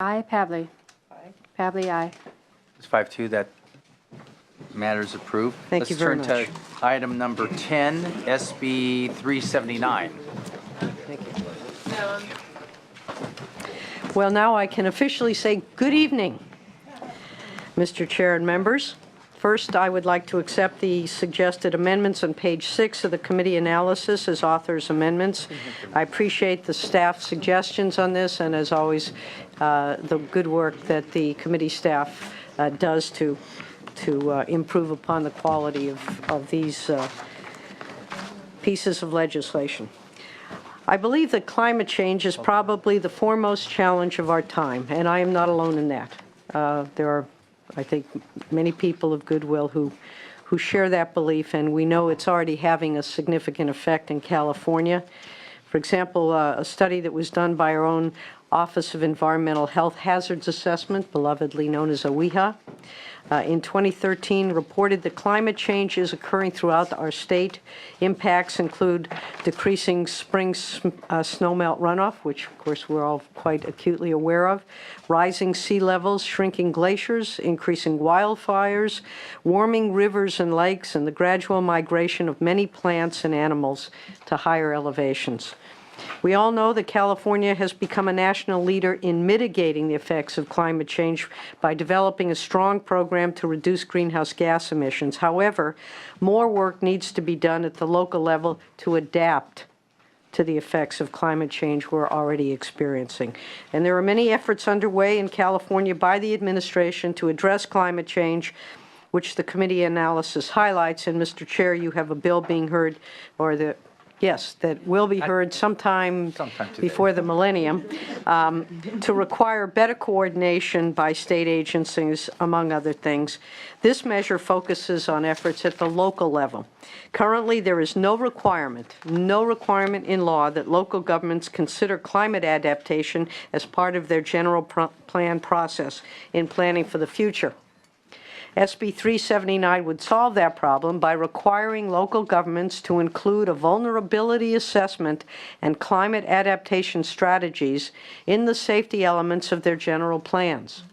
Aye. Pavley. Pavley, aye. It's 5-2. That matter is approved. Thank you very Let's turn much. to item number 10, SB 379. Thank you. Well, now I can officially say good evening, Mr. Chair and members. First, I would like to accept the suggested amendments on page 6 of the committee analysis as author's amendments. I appreciate the staff suggestions on this, and as always, the good work that the committee staff does to improve upon the quality of these pieces of legislation. I believe that climate change is probably the foremost challenge of our time, and I am not alone in that. There are, I think, many people of goodwill who share that belief, and we know it's already having a significant effect in California. For example, a study that was done by our own Office of Environmental Health Hazards Assessment, belovedly known as OEHA, in 2013 reported that climate change is occurring throughout our state. Impacts include decreasing spring snowmelt runoff, which of course we're all quite acutely aware of, rising sea levels, shrinking glaciers, increasing wildfires, warming rivers and lakes, and the gradual migration of many plants and animals to higher elevations. We all know that California has become a national leader in mitigating the effects of climate change by developing a strong program to reduce greenhouse gas emissions. However, more work needs to be done at the local level to adapt to the effects of climate change we're already experiencing. And there are many efforts underway in California by the administration to address climate change, which the committee analysis highlights. And Mr. Chair, you have a bill being heard, or that will be heard sometime before the millennium, to require better coordination by state agencies, among other things. This measure focuses on efforts at the local level. Currently, there is no requirement in law that local governments consider climate adaptation as part of their general plan process in planning for the future. SB 379 would solve that problem by requiring local governments to include a vulnerability assessment and climate adaptation strategies in the safety elements of their general plans.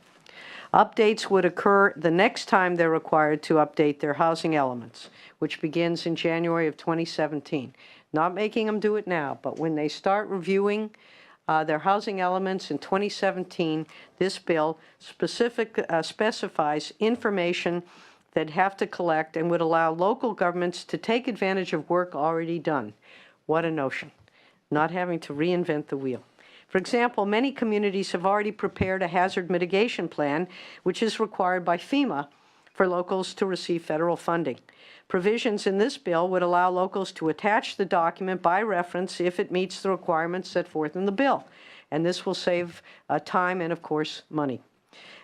Updates would occur the next time they're required to update their housing elements, which begins in January of 2017. Not making them do it now, but when they start reviewing their housing elements in 2017, this bill specifies information that have to collect and would allow local governments to take advantage of work already done. What a notion, not having to reinvent the wheel. For example, many communities have already prepared a hazard mitigation plan, which is required by FEMA for locals to receive federal funding. Provisions in this bill would allow locals to attach the document by reference if it meets the requirements set forth in the bill. And this will save time and, of course, money.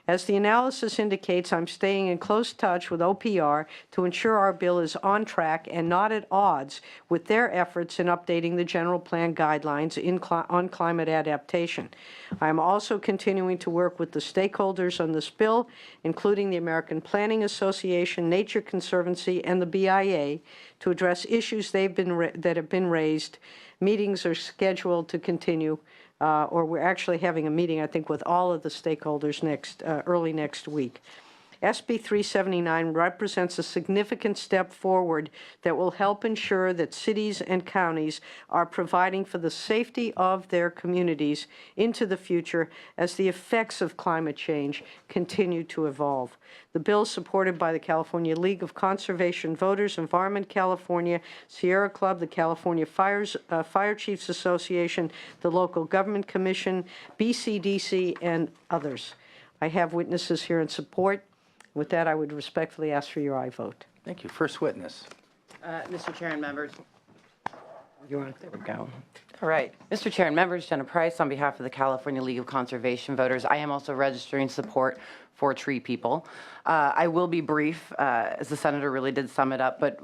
As the analysis indicates, I'm staying in close touch with OPR to ensure our bill is on track and not at odds with their efforts in updating the general plan guidelines on climate adaptation. I'm also continuing to work with the stakeholders on this bill, including the American Planning Association, Nature Conservancy, and the BIA, to address issues that have been raised. Meetings are scheduled to continue. Or we're actually having a meeting, I think, with all of the stakeholders early next week. SB 379 represents a significant step forward that will help ensure that cities and counties are providing for the safety of their communities into the future as the effects of climate change continue to evolve. The bill is supported by the California League of Conservation Voters, Environment California, Sierra Club, the California Fire Chiefs Association, the Local Government Commission, BCDC, and others. I have witnesses here in support. With that, I would respectfully ask for your aye vote. Thank you. First witness. Mr. Chair and members. There we go. All right. Mr. Chair and members, Jenna Price on behalf of the California League of Conservation Voters. I am also registering support for tree people. I will be brief, as the senator really did sum it up, but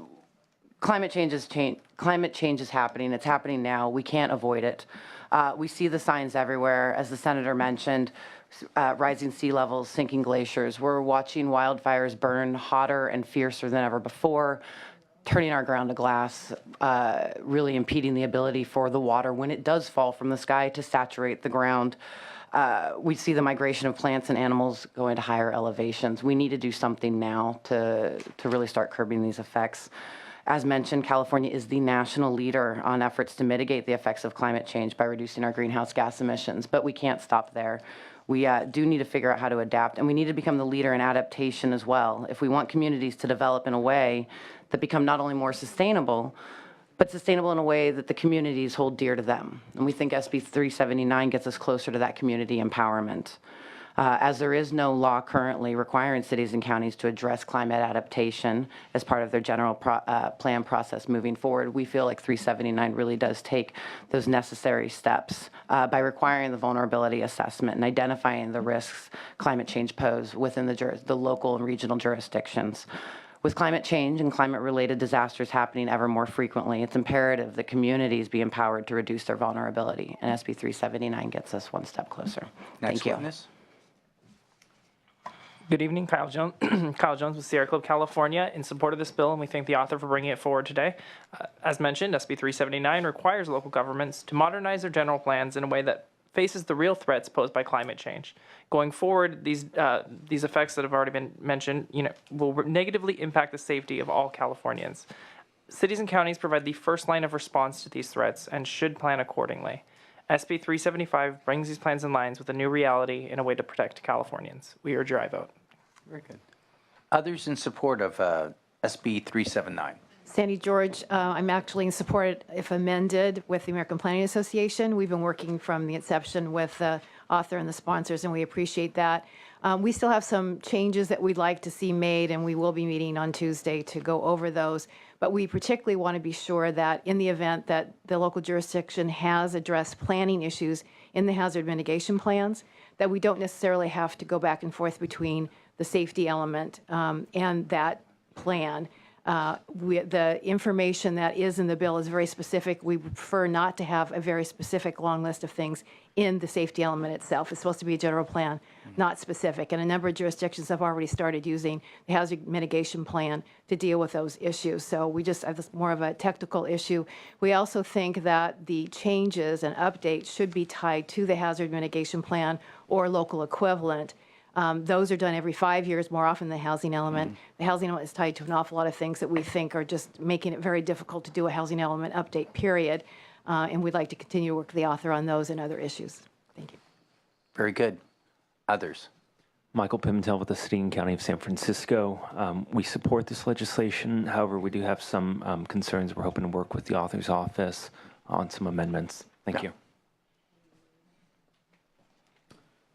climate change is happening. It's happening now. We can't avoid it. We see the signs everywhere, as the senator mentioned. Rising sea levels, sinking glaciers. We're watching wildfires burn hotter and fiercer than ever before, turning our ground to glass, really impeding the ability for the water, when it does fall from the sky, to saturate the ground. we see the migration of plants and animals going to higher elevations. We need to do something now to really start curbing these effects. As mentioned, California is the national leader on efforts to mitigate the effects of climate change by reducing our greenhouse gas emissions, but we can't stop there. We do need to figure out how to adapt, and we need to become the leader in adaptation as well if we want communities to develop in a way that become not only more sustainable, but sustainable in a way that the communities hold dear to them. And we think SB 379 gets us closer to that community empowerment. As there is no law currently requiring cities and counties to address climate adaptation as part of their general plan process moving forward, we feel like 379 really does take those necessary steps by requiring the vulnerability assessment and identifying the risks climate change pose within the local and regional jurisdictions. With climate change and climate-related disasters happening ever more frequently, it's imperative that communities be empowered to reduce their vulnerability, and SB 379 gets us one step closer. Next Thank you. witness. Good evening, Kyle Jones. Kyle Jones with Sierra Club, California, in support of this bill, and we thank the author for bringing it forward today. As mentioned, SB 379 requires local governments to modernize their general plans in a way that faces the real threats posed by climate change. Going forward, these effects that have already been mentioned, will negatively impact the safety of all Californians. Cities and counties provide the first line of response to these threats and should plan accordingly. SB 375 brings these plans in lines with a new reality in a way to protect Californians. We urge your aye vote. Very good. Others in support of SB 379? Sandy George, I'm actually in support, if amended, with the American Planning Association. We've been working from the inception with the author and the sponsors, and we appreciate that. We still have some changes that we'd like to see made, and we will be meeting on Tuesday to go over those. But we particularly want to be sure that in the event that the local jurisdiction has addressed planning issues in the hazard mitigation plans, that we don't necessarily have to go back and forth between the safety element and that plan. The information that is in the bill is very specific. We prefer not to have a very specific long list of things in the safety element itself. It's supposed to be a general plan, not specific. And a number of jurisdictions have already started using the hazard mitigation plan to deal with those issues. So we just have this more of a technical issue. We also think that the changes and updates should be tied to the hazard mitigation plan or local equivalent. Those are done every 5 years, more often than the housing element. The housing element is tied to an awful lot of things that we think are just making it very difficult to do a housing element update, period. And we'd like to continue to work with the author on those and other issues. Thank you. Very good. Others? Michael Pimentel with the City and County of San Francisco. We support this legislation. However, we do have some concerns. We're hoping to work with the author's office on some amendments. Thank you.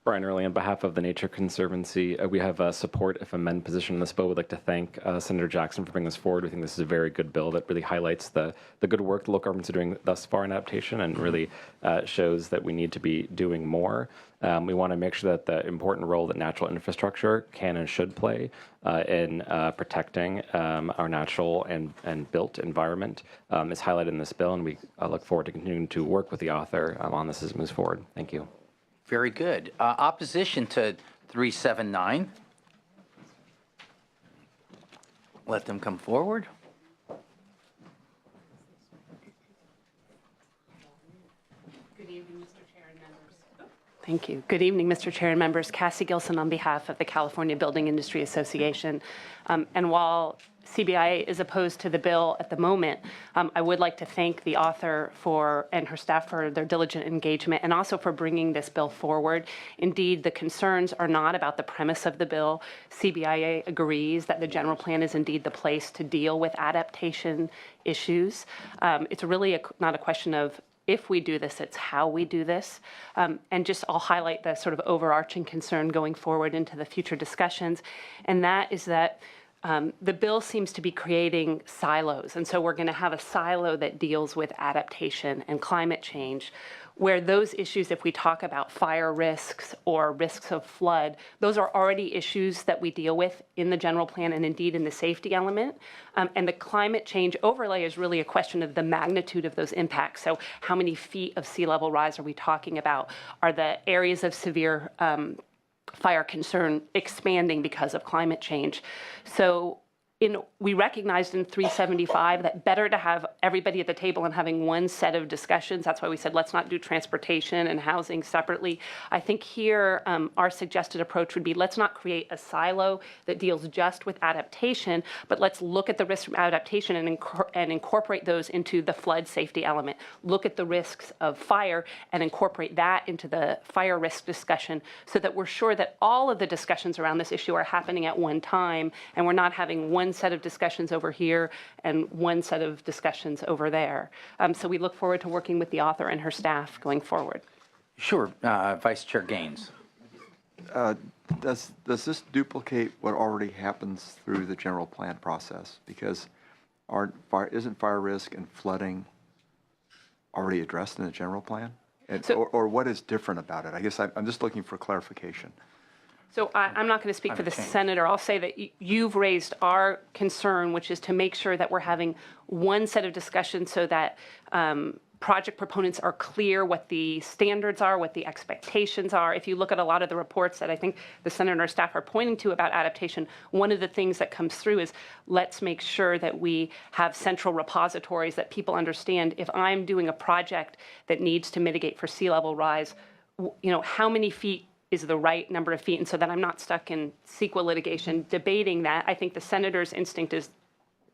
Brian Early, on behalf of the Nature Conservancy, we have support if amend position in this bill. We'd like to thank Senator Jackson for bringing this forward. We think this is a very good bill that really highlights the good work the local governments are doing thus far in adaptation and really shows that we need to be doing more. We want to make sure that the important role that natural infrastructure can and should play in protecting our natural and built environment is highlighted in this bill, and we look forward to continuing to work with the author on this as it moves forward. Thank you. Very good. Opposition to 379? Let them come forward. Good evening, Mr. Chair and members. Thank you. Good evening, Mr. Chair and members. Cassie Gilson on behalf of the California Building Industry Association. And while CBIA is opposed to the bill at the moment, I would like to thank the author and her staff for their diligent engagement and also for bringing this bill forward. Indeed, the concerns are not about the premise of the bill. CBIA agrees that the general plan is indeed the place to deal with adaptation issues. It's really not a question of if we do this, it's how we do this. And just I'll highlight the sort of overarching concern going forward into the future discussions, and that is that the bill seems to be creating silos. And so we're going to have a silo that deals with adaptation and climate change, where those issues, if we talk about fire risks or risks of flood, those are already issues that we deal with in the general plan and indeed in the safety element. And the climate change overlay is really a question of the magnitude of those impacts. So how many feet of sea level rise are we talking about? Are the areas of severe fire concern expanding because of climate change? So we recognized in 375 that better to have everybody at the table and having one set of discussions. That's why we said let's not do transportation and housing separately. I think here our suggested approach would be let's not create a silo that deals just with adaptation, but let's look at the risks from adaptation and incorporate those into the flood safety element. Look at the risks of fire and incorporate that into the fire risk discussion so that we're sure that all of the discussions around this issue are happening at one time and we're not having one set of discussions over here and one set of discussions over there. So we look forward to working with the author and her staff going forward. Sure, Vice Chair Gaines. Does this duplicate what already happens through the general plan process? Because isn't fire risk and flooding already addressed in the general plan? Or what is different about it? I guess I'm just looking for clarification. So I'm not going to speak for the senator. I'll say that you've raised our concern, which is to make sure that we're having one set of discussions so that project proponents are clear what the standards are, what the expectations are. If you look at a lot of the reports that I think the senator and our staff are pointing to about adaptation, one of the things that comes through is let's make sure that we have central repositories that people understand. If I'm doing a project that needs to mitigate for sea level rise, how many feet is the right number of feet, and so that I'm not stuck in CEQA litigation debating that. I think the senator's instinct is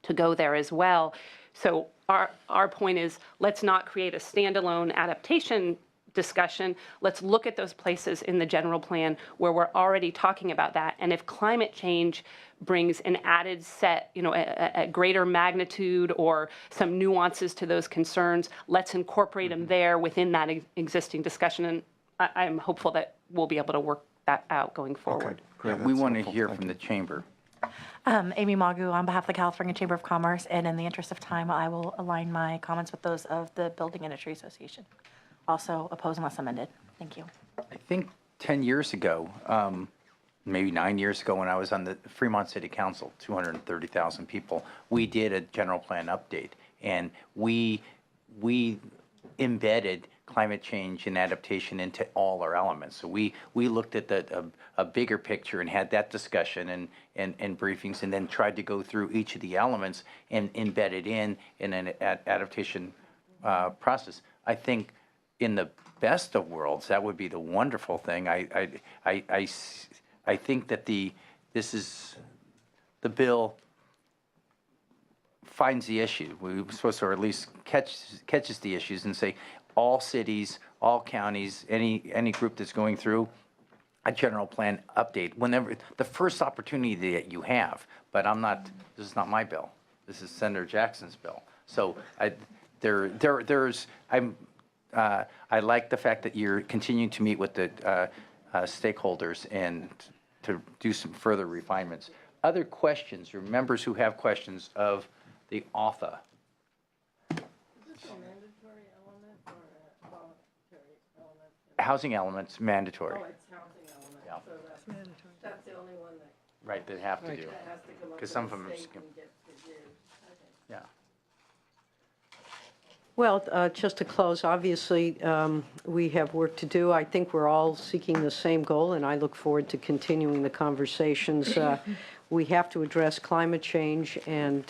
to go there as well. So our point is let's not create a standalone adaptation discussion. Let's look at those places in the general plan where we're already talking about that. And if climate change brings an added set, a greater magnitude or some nuances to those concerns, let's incorporate them there within that existing discussion. And I'm hopeful that we'll be able to work that out going forward. Okay, great. We That's want to helpful. hear Thank from you. the chamber. Amy Magu on behalf of the California Chamber of Commerce, and in the interest of time, I will align my comments with those of the Building Industry Association. Also oppose unless amended. Thank you. I think 10 years ago, maybe 9 years ago when I was on the Fremont City Council, 230,000 people, we did a general plan update, and we embedded climate change and adaptation into all our elements. So we looked at a bigger picture and had that discussion and briefings, and then tried to go through each of the elements and embed it in an adaptation process. I think in the best of worlds, that would be the wonderful thing. I think that the bill finds the issue. We're supposed to, or at least catches the issues and say all cities, all counties, any group that's going through a general plan update whenever the first opportunity that you have. But this is not my bill. This is Senator Jackson's bill. So I like the fact that you're continuing to meet with the stakeholders and to do some further refinements. Other questions or members who have questions of the author? Housing elements mandatory. Oh, it's housing elements. Yeah. So that's the only one that. Right, they have to do. Because some of them are. Yeah. Well, just to close, obviously, we have work to do. I think we're all seeking the same goal, and I look forward to continuing the conversations. We have to address climate change and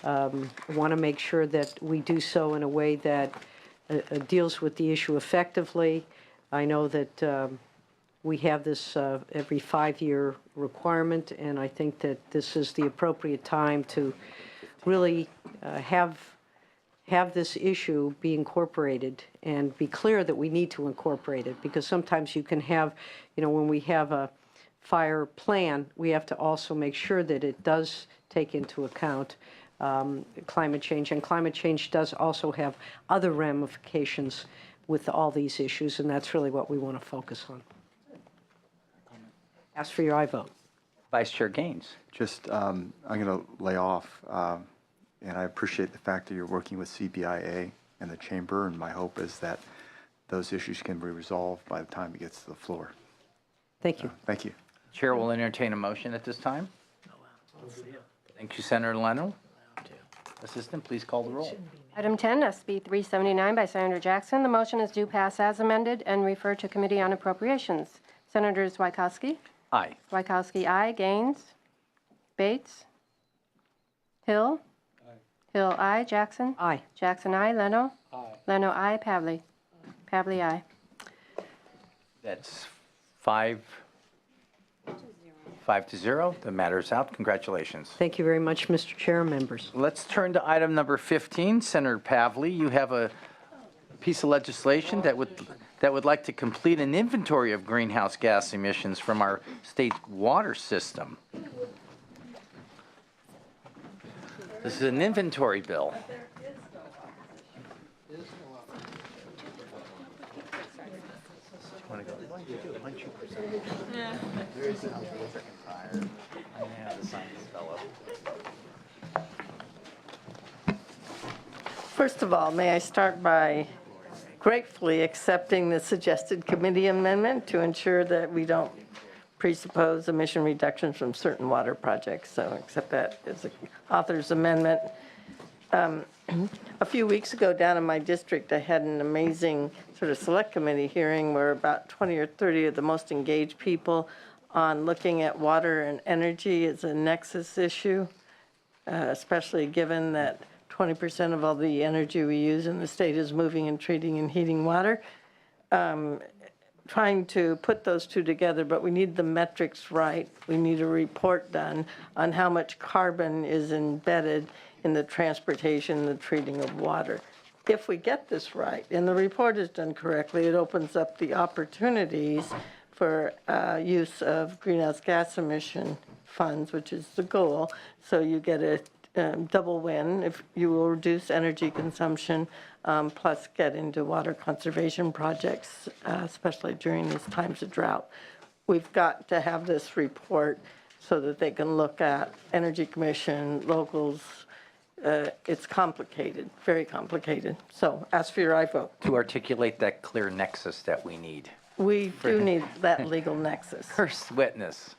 want to make sure that we do so in a way that deals with the issue effectively. I know that we have this every 5-year requirement, and I think that this is the appropriate time to really have this issue be incorporated and be clear that we need to incorporate it, because sometimes you can have, when we have a fire plan, we have to also make sure that it does take into account climate change, and climate change does also have other ramifications with all these issues, and that's really what we want to focus on. Ask for your aye vote. Vice Chair Gaines. Just, I'm going to lay off, and I appreciate the fact that you're working with CBIA and the chamber, and my hope is that those issues can be resolved by the time it gets to the floor. Thank you. Thank you. Chair will entertain a motion at this time. Thank you, Senator Leno. Assistant, please call the roll. Item 10, SB 379 by Senator Jackson. The motion is due pass as amended and refer to Committee on Appropriations. Senators Wieckowski, Aye. aye. Gaines, Bates, Hill? Hill, aye. Jackson? Aye. Jackson, aye. Leno? Leno, aye. Pavley? Pavley, aye. That's 5-0. The matter's out. Congratulations. Thank you very much, Mr. Chair and members. Let's turn to item number 15. Senator Pavley, you have a piece of legislation that would like to complete an inventory of greenhouse gas emissions from our state water system. This is an inventory bill. First of all, may I start by gratefully accepting the suggested committee amendment to ensure that we don't presuppose emission reductions from certain water projects. So accept that as an author's amendment. A few weeks ago down in my district, I had an amazing sort of select committee hearing where about 20 or 30 of the most engaged people on looking at water and energy as a nexus issue, especially given that 20% of all the energy we use in the state is moving and treating and heating water. Trying to put those two together, but we need the metrics right. We need a report done on how much carbon is embedded in the transportation and the treating of water. If we get this right and the report is done correctly, it opens up the opportunities for use of greenhouse gas emission funds, which is the goal. So you get a double win if you will reduce energy consumption, plus get into water conservation projects, especially during these times of drought. We've got to have this report so that they can look at Energy Commission, locals. It's complicated, very complicated. So ask for your aye vote. To articulate that clear nexus that we need. We do need that legal nexus. First witness.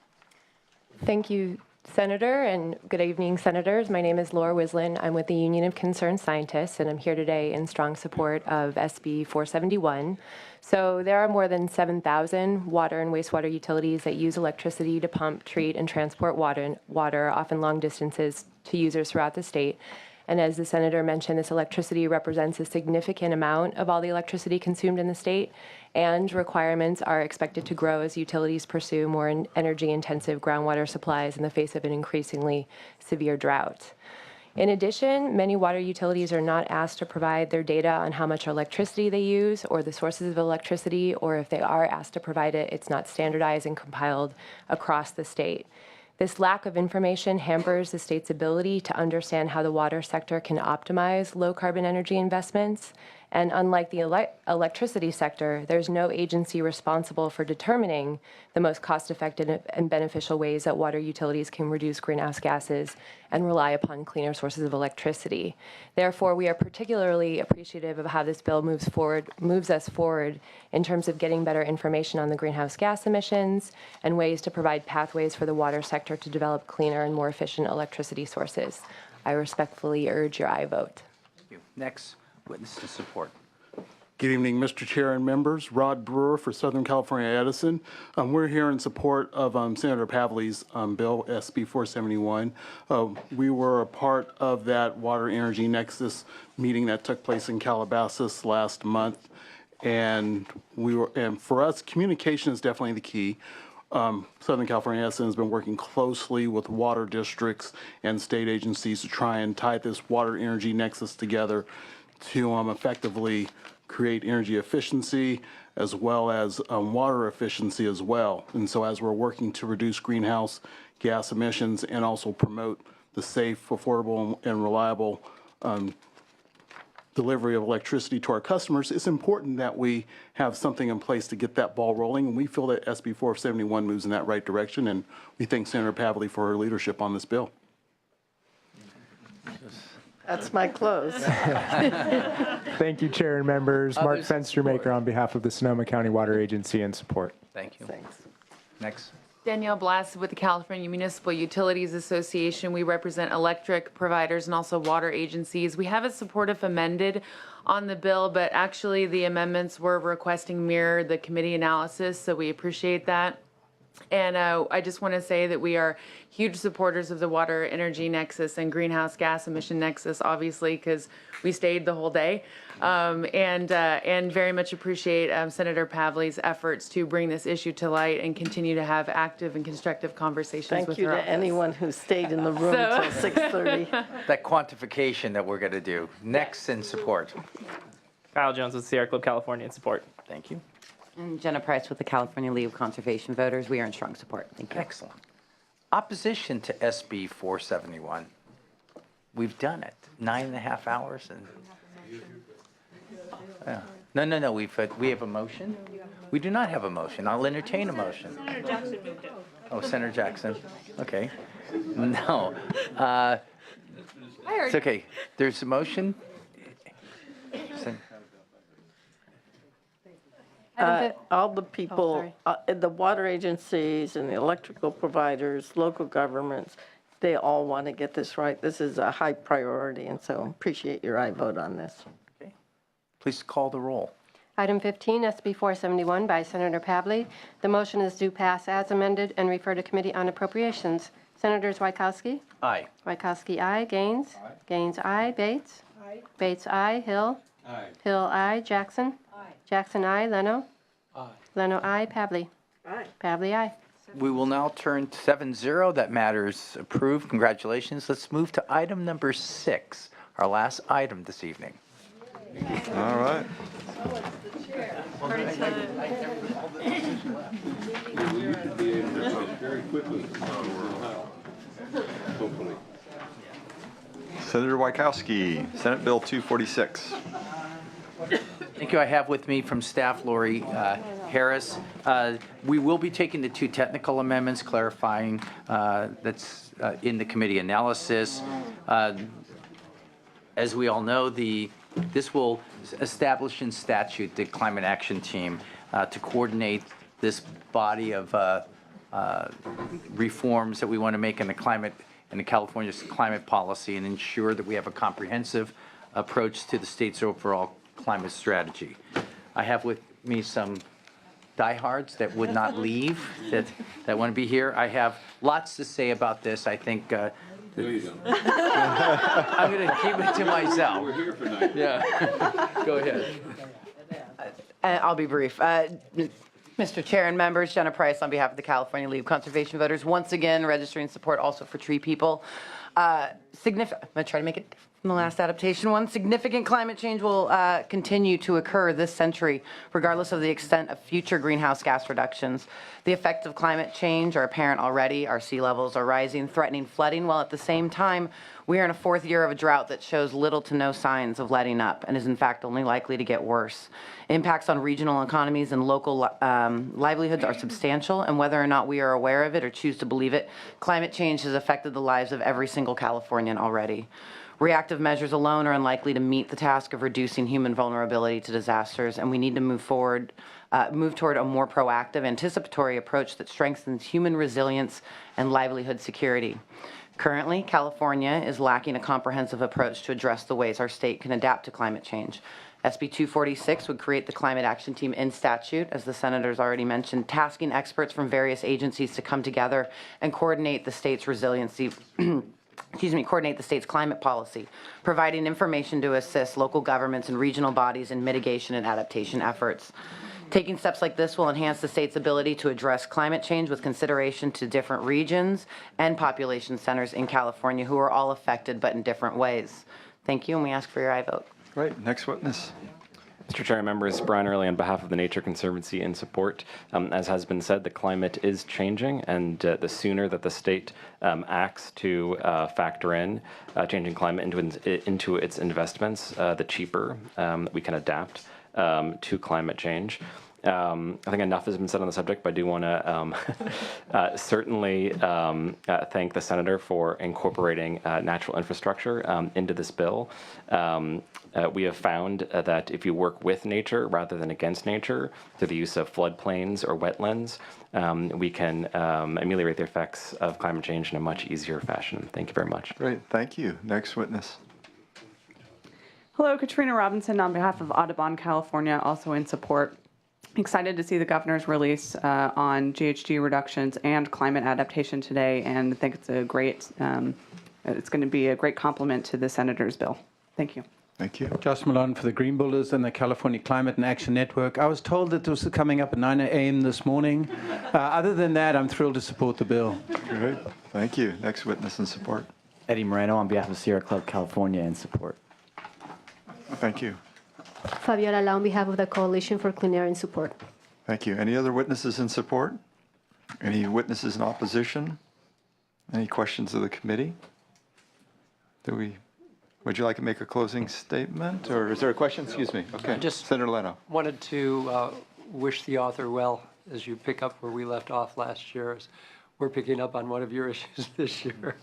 Thank you, Senator, and good evening, Senators. My name is Laura Wislin. I'm with the Union of Concerned Scientists, and I'm here today in strong support of SB 471. So there are more than 7,000 water and wastewater utilities that use electricity to pump, treat, and transport water, often long distances, to users throughout the state. And as the Senator mentioned, this electricity represents a significant amount of all the electricity consumed in the state, and requirements are expected to grow as utilities pursue more energy-intensive groundwater supplies in the face of an increasingly severe drought. In addition, many water utilities are not asked to provide their data on how much electricity they use or the sources of electricity, or if they are asked to provide it, it's not standardized and compiled across the state. This lack of information hampers the state's ability to understand how the water sector can optimize low-carbon energy investments. And unlike the electricity sector, there's no agency responsible for determining the most cost-effective and beneficial ways that water utilities can reduce greenhouse gases and rely upon cleaner sources of electricity. Therefore, we are particularly appreciative of how this bill moves us forward in terms of getting better information on the greenhouse gas emissions and ways to provide pathways for the water sector to develop cleaner and more efficient electricity sources. I respectfully urge your aye vote. Thank you. Next witness to support. Good evening, Mr. Chair and members. Rod Brewer for Southern California Edison. We're here in support of Senator Pavley's bill, SB 471. We were a part of that Water Energy Nexus meeting that took place in Calabasas last month. And for us, communication is definitely the key. Southern California Edison has been working closely with water districts and state agencies to try and tie this water energy nexus together to effectively create energy efficiency as well as water efficiency as well. And so as we're working to reduce greenhouse gas emissions and also promote the safe, affordable, and reliable delivery of electricity to our customers, it's important that we have something in place to get that ball rolling. And we feel that SB 471 moves in that right direction. And we thank Senator Pavley for her leadership on this bill. That's my close. Thank you, Chair and members. Mark Others Fenstermaker on behalf of the Sonoma County Water Agency in support. Thank you. Thanks. Next. Danielle Blass with the California Municipal Utilities Association. We represent electric providers and also water agencies. We have a supportive amended on the bill, but actually the amendments we're requesting mirror the committee analysis, so we appreciate that. And I just want to say that we are huge supporters of the water energy nexus and greenhouse gas emission nexus, obviously, because we stayed the whole day, and very much appreciate Senator Pavley's efforts to bring this issue to light and continue to have active and constructive conversations Thank with you her to office. anyone who stayed in the room until 6:30. That quantification that we're going to do. Next in support. Kyle Jones with Sierra Club California in support. Thank you. And Jenna Price with the California League of Conservation Voters. We are in strong support. Thank you. Excellent. Opposition to SB 471. We've done it. 9.5 hours and. No. We have a motion. We do not have a motion. I'll entertain a motion. Senator Jackson moved it. Oh, Senator Jackson. Okay. No. It's okay. There's a motion. All the people, the water agencies and the electrical providers, local governments, they all want to get this right. This is a high priority, and so appreciate your aye vote on this. Okay. Please call the roll. Item 15, SB 471 by Senator Pavley. The motion is do pass as amended and refer to Committee on Appropriations. Senators Wykowski? Aye. Wykowski, aye. Gaines? Aye. Gaines, aye. Bates? Aye. Bates, aye. Hill? Aye. Hill, aye. Jackson? Aye. Jackson, aye. Leno? Aye. Leno, aye. Pavley? Aye. Pavley, aye. We will now turn to 7-0. That matter is approved. Congratulations. Let's move to item number 6, our last item this evening. All right. Senator Wykowski, Senate Bill 246. Thank you. I have with me from staff Lori Harris. We will be taking the 2 technical amendments, clarifying that's in the committee analysis. As we all know, this will establish in statute the Climate Action Team to coordinate this body of reforms that we want to make in the California's climate policy and ensure that we have a comprehensive approach to the state's overall climate strategy. I have with me some diehards that would not leave, that want to be here. I have lots to say about this. I think I'm going to keep it to myself. We're here for night. Yeah. Go ahead. I'll be brief. Mr. Chair and members, Jenna Price on behalf of the California League of Conservation Voters, once again registering support also for tree people. I'm going to try to make it from the last adaptation one. Significant climate change will continue to occur this century, regardless of the extent of future greenhouse gas reductions. The effects of climate change are apparent already. Our sea levels are rising, threatening flooding, while at the same time, we are in a 4th year of a drought that shows little to no signs of letting up and is in fact only likely to get worse. Impacts on regional economies and local livelihoods are substantial, and whether or not we are aware of it or choose to believe it, climate change has affected the lives of every single Californian already. Reactive measures alone are unlikely to meet the task of reducing human vulnerability to disasters, and we need to move toward a more proactive, anticipatory approach that strengthens human resilience and livelihood security. Currently, California is lacking a comprehensive approach to address the ways our state can adapt to climate change. SB 246 would create the Climate Action Team in statute, as the senators already mentioned, tasking experts from various agencies to come together and coordinate the state's resiliency coordinate the state's climate policy, providing information to assist local governments and regional bodies in mitigation and adaptation efforts. Taking steps like this will enhance the state's ability to address climate change with consideration to different regions and population centers in California who are all affected but in different ways. Thank you, and we ask for your aye vote. Great. Next witness. Mr. Chair, members, Brian Early on behalf of the Nature Conservancy in support. As has been said, the climate is changing, and the sooner that the state acts to factor in changing climate into its investments, the cheaper we can adapt to climate change. I think enough has been said on the subject, but I do want to certainly thank the senator for incorporating natural infrastructure into this bill. We have found that if you work with nature rather than against nature through the use of floodplains or wetlands, we can ameliorate the effects of climate change in a much easier fashion. Thank you very much. Great. Thank you. Next witness. Hello, Katrina Robinson on behalf of Audubon, California, also in support. Excited to see the governor's release on GHG reductions and climate adaptation today, and I think it's a great, it's going to be a great complement to the senator's bill. Thank you. Thank you. Josh Malone for the Green Builders and the California Climate and Action Network. I was told that this was coming up at 9 a.m. this morning. Other than that, I'm thrilled to support the bill. Great. Thank you. Next witness in support. Eddie Moreno on behalf of Sierra Club California in support. Thank you. Fabiola Lau on behalf of the Coalition for Clean Air in support. Thank you. Any other witnesses in support? Any witnesses in opposition? Any questions of the committee? Would you like to make a closing statement, or is there a question? Excuse me. Okay. Just Senator Leno. wanted to wish the author well as you pick up where we left off last year. We're picking up on one of your issues this year.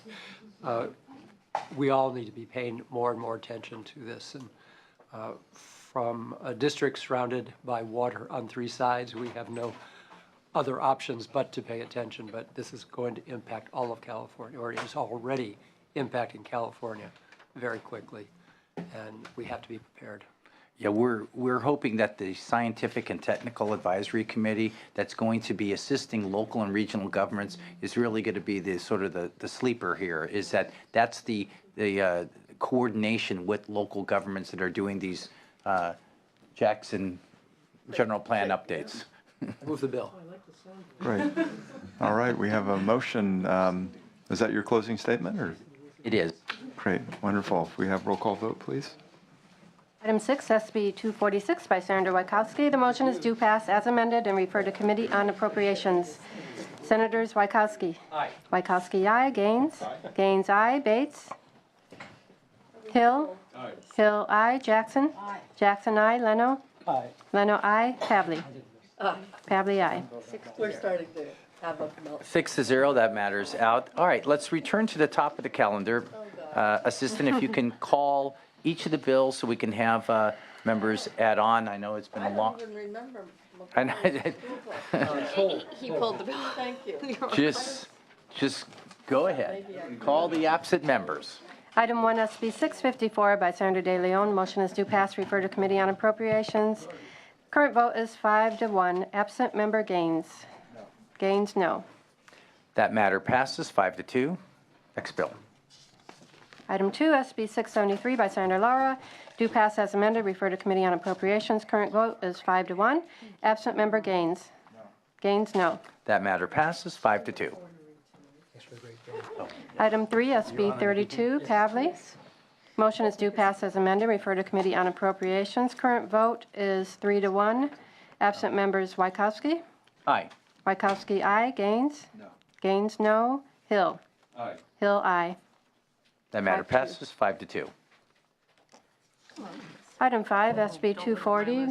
We all need to be paying more and more attention to this. And from a district surrounded by water on three sides, we have no other options but to pay attention. But this is going to impact all of California, or it is already impacting California very quickly, and we have to be prepared. Yeah, we're hoping that the Scientific and Technical Advisory Committee that's going to be assisting local and regional governments is really going to be the sort of the sleeper here, is that's the coordination with local governments that are doing these Jackson general plan updates. Move the bill. Great. All right, we have a motion. Is that your closing statement, or? It is. Great, wonderful. If we have roll call vote, please. Item 6, SB 246 by Senator Wachowski. The motion is due pass as amended and refer to Committee on Appropriations. Senators Wachowski. Aye. Wachowski, aye. Gaines. Aye. Gaines, aye. Bates. Hill. Aye. Hill, aye. Jackson. Aye. Jackson, aye. Leno. Aye. Leno, aye. Pavley. Pavley, aye. We're starting to have a melt. 6-0, that matters out. All right, let's return to the top of the calendar. Assistant, if you can call each of the bills so we can have members add on. I know it's been a long. I don't even remember. He pulled the bill. Thank you. Just go ahead. Call the absent members. Item 1, SB 654 by Senator De Leon. Motion is due pass, refer to Committee on Appropriations. Current vote is 5-1. Absent member Gaines. No. Gaines, no. That matter passes 5-2. Next bill. Item 2, SB 673 by Senator Lara. Due pass as amended, refer to Committee on Appropriations. Current vote is 5-1. Absent member Gaines. No. Gaines, no. That matter passes 5-2. Item 3, SB 32, Pavley. Motion is due pass as amended, refer to Committee on Appropriations. Current vote is 3-1. Absent members Wachowski. Aye. Wachowski, aye. Gaines. No. Gaines, no. Hill. Aye. Hill, aye. That matter passes 5-2. Item 5, SB 240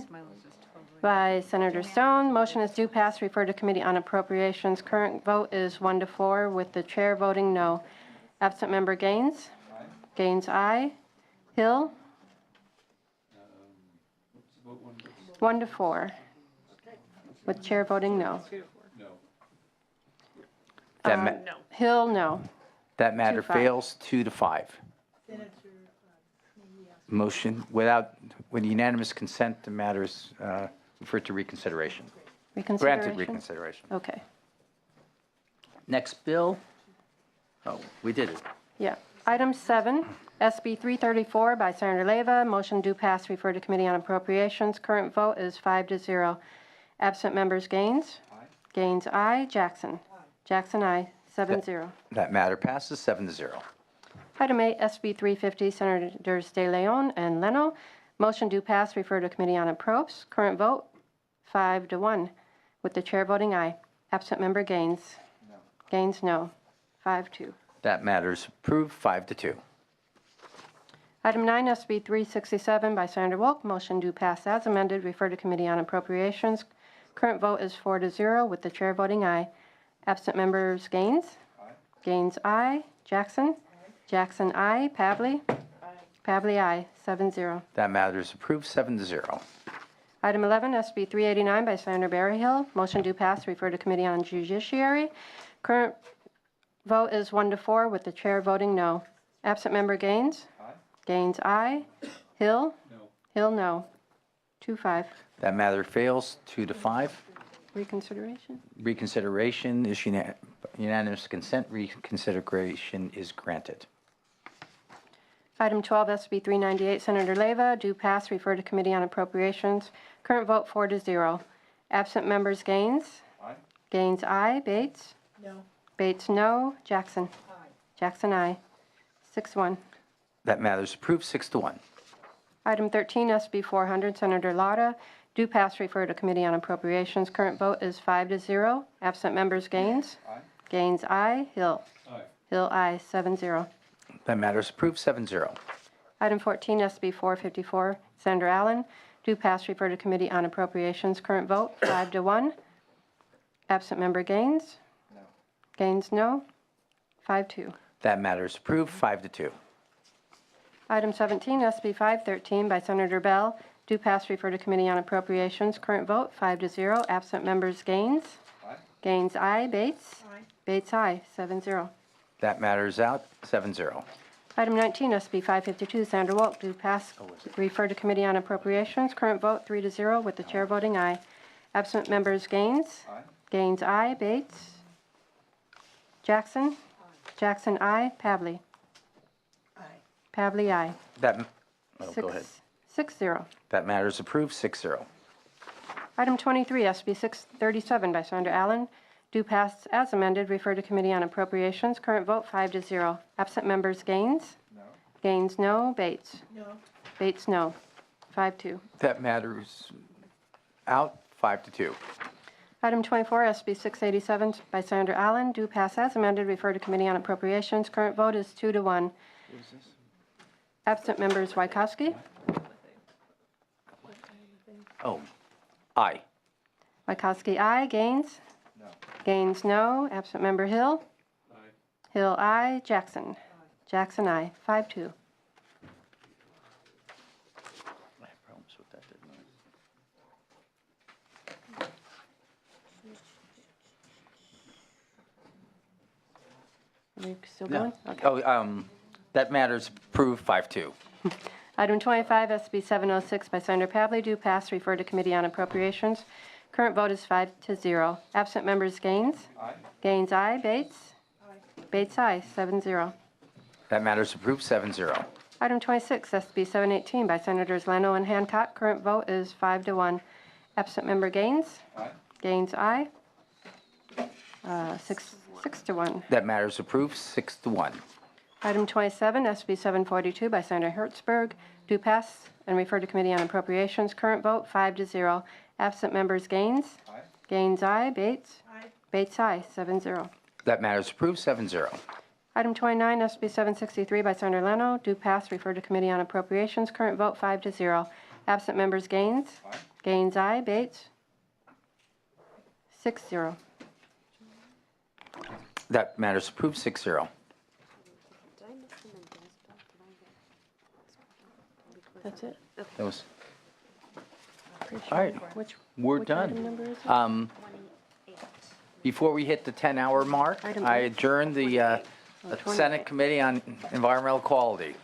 by Senator Stone. Motion is due pass, refer to Committee on Appropriations. Current vote is 1-4, with the chair voting no. Absent member Gaines. Aye. Gaines, aye. Hill. 1-4, with chair voting no. Hill, no. That matter 2-5. fails 2-5. Motion with unanimous consent, the matter is referred to reconsideration. Reconsideration? Granted reconsideration. Okay. Next bill. Oh, we did it. Yeah. Item 7, SB 334 by Senator Leyva. Motion due pass, refer to Committee on Appropriations. Current vote is 5-0. Absent members Gaines. Aye. Gaines, aye. Jackson. Aye. Jackson, aye. 7-0. That matter passes 7-0. Item 8, SB 350, Senators De Leon and Leno. Motion due pass, refer to Committee on Approps. Current vote, 5-1, with the chair voting aye. Absent member Gaines. No. Gaines, no. 5-2. That matter is approved 5-2. Item 9, SB 367 by Senator Wolk. Motion due pass as amended, refer to Committee on Appropriations. Current vote is 4-0, with the chair voting aye. Absent members Gaines. Aye. Gaines, aye. Jackson. Jackson, aye. Pavley? Aye. Pavley, aye. 7-0. That matter is approved 7-0. Item 11, SB 389 by Senator Berryhill. Motion due pass, refer to Committee on Judiciary. Current vote is 1-4, with the chair voting no. Absent member Gaines? Aye. Gaines, aye. Hill? No. Hill, no. 2-5. That matter fails, 2 to 5. Reconsideration? Reconsideration is unanimous consent. Reconsideration is granted. Item 12, SB 398, Senator Leyva, do pass, refer to Committee on Appropriations. Current vote 4-0. Absent members, Gaines? Aye. Gaines, aye. Bates? No. Bates, no. Jackson? Aye. Jackson, aye. 6-1. That matter is approved, 6 to 1. Item 13, SB 400, Senator Lauda, do pass, refer to Committee on Appropriations. Current vote is 5-0. Absent members, Gaines? Aye. Gaines, aye. Hill? Aye. Hill, aye. 7-0. That matter is approved, 7-0. Item 14, SB 454, Senator Allen, do pass, refer to Committee on Appropriations. Current vote, 5-1. Absent member Gaines? No. Gaines, no. 5-2. That matter is approved, 5 to 2. Item 17, SB 513 by Senator Bell, do pass, refer to Committee on Appropriations. Current vote, 5-0. Absent members Gaines? Aye. Gaines, aye. Bates? Aye. Bates, aye. 7-0. That matter is out, 7-0. Item 19, SB 552, Sandra Wolk, do pass, refer to Committee on Appropriations. Current vote, 3-0, with the chair voting aye. Absent members Gaines? Aye. Gaines, aye. Bates? Jackson? Jackson, aye. Pavley? Aye. Pavley, aye. Go ahead. 6-0. That matter is approved, 6-0. Item 23, SB 637 by Senator Allen, do pass as amended, refer to Committee on Appropriations. Current vote, 5-0. Absent members Gaines? No. Gaines, no. Bates? No. Bates, no. 5-2. That matter is out, 5 to 2. Item 24, SB 687 by Senator Allen, do pass as amended, refer to Committee on Appropriations. Current vote is 2-1. Absent members Wykowski? Oh, aye. Wykowski, aye. Gaines? No. Gaines, no. Absent member Hill? Aye. Hill, aye. Jackson? Jackson, aye. 5-2. I have problems with that, didn't I? Are we still going? Okay. Oh, that matter is approved, 5-2. Item 25, SB 706 by Senator Pavley, do pass, refer to Committee on Appropriations. Current vote is 5-0. Absent members Gaines? Aye. Gaines, aye. Bates? Aye. Bates, aye. 7-0. That matter is approved, 7-0. Item 26, SB 718 by Senators Leno and Hancock. Current vote is 5-1. Absent member Gaines? Aye. Gaines, aye. 6-1. That matter is approved, 6 to 1. Item 27, SB 742 by Senator Hertzberg, do pass and refer to Committee on Appropriations. Current vote, 5-0. Absent members Gaines? Aye. Gaines, aye. Bates? Aye. Bates, aye. 7-0. That matter is approved, 7-0. Item 29, SB 763 by Senator Leno, do pass, refer to Committee on Appropriations. Current vote, 5-0. Absent members Gaines? Aye. Gaines, aye. Bates? 6-0. That matter is approved, 6-0. That's it? That was, Pretty all right, we're which done. item number is it? Before we hit the 10-hour mark, Item I eight. adjourn the 28. Senate Committee on Environmental Quality.